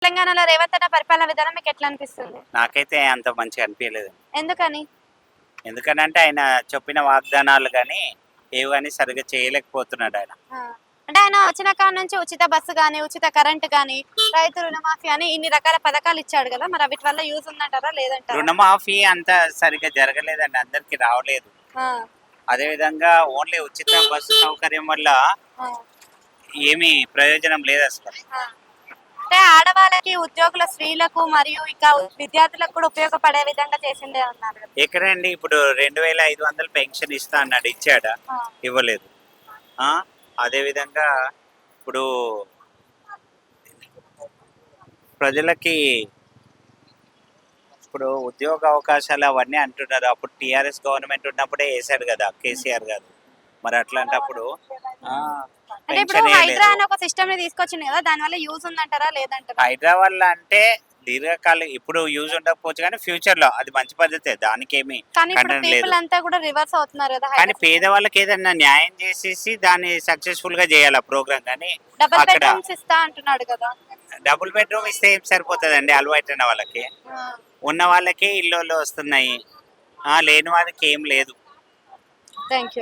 తెలంగాణలో రేవంత్ అన్న పరిపాలన విధానం మీకు ఎట్లా అనిపిస్తుంది? నాకైతే అంత మంచిగా అనిపించలేదు. ఎందుకని? ఎందుకనంటే ఆయన చెప్పిన వాగ్దానాలు కానీ ఏవి కానీ సరిగ్గా చేయలేకపోతున్నాడు ఆయన. ఆ. అంటే ఆయన వచ్చిన కాడ నుంచి ఉచిత బస్సు గానీ, ఉచిత కరెంట్ గానీ, రైతు రుణమాఫీ అని ఇన్ని రకాల పథకాలు ఇచ్చాడు కదా, మరి వీటి వల్ల యూజ్ ఉందంటారా లేదంటారా? రుణమాఫీ అంత సరిగ్గా జరగలేదండి, అందరికి రావలేదు. ఆ, అదేవిధంగా ఓన్లీ ఉచిత బస్సు సౌకర్యం వల్ల ఆ, ఏమీ ప్రయోజనం లేదు అసలు. ఆ. అంటే ఆడవాళ్ళకి, ఉద్యోగుల స్త్రీలకు మరియు ఇంకా విద్యార్థులకు కూడా ఉపయోగపడే విధంగా చేసిందే అన్నారు కదా. ఎక్కడండి ఇప్పుడు 2500 పెన్షన్ ఇస్తా అన్నాడు, ఇచ్చాడా? ఆ, ఇవ్వలేదు. ఆ అదేవిధంగా ఇప్పుడు ప్రజలకి ఇప్పుడు ఉద్యోగ అవకాశాలు అవన్నీ అంటున్నారు. అప్పుడు టీఆర్ఎస్ గవర్నమెంట్ ఉన్నప్పుడే వేసాడు కదా కేసీఆర్ గారు. మరి అట్లాంటప్పుడు అంటే ఇప్పుడు పెన్షన్ హైడ్రా వేయలేదు. అని ఒక సిస్టమ్ ని తీసుకొచ్చింది కదా, దాని వల్ల యూజ్ ఉందంటారా లేదంటారా? హైదరాబాద్ అంటే దీర్ఘకాలం ఇప్పుడు యూజ్ ఉండకపోవచ్చు, కానీ ఫ్యూచర్ లో అది మంచి పద్ధతే, దానికేమి కానీ ఇప్పుడు ఖండన లేదు. పీపుల్ అంతా కూడా రివర్స్ అవుతున్నారు కదా. కానీ పేదవాళ్ళకి ఏదన్నా న్యాయం చేసేసి దాన్ని సక్సెస్ఫుల్ గా చేయాలి ప్రోగ్రామ్. కానీ డబుల్ అక్కడ బెడ్రూమ్స్ ఇస్తా అంటున్నాడు కదా. డబుల్ బెడ్రూమ్ ఇస్తే ఏం సరిపోతుందండి? అలవాటైన వాళ్ళకి, ఉన్న వాళ్ళకే ఇల్లు వస్తున్నాయి, లేని వాళ్ళకి ఏం లేదు. Thank you.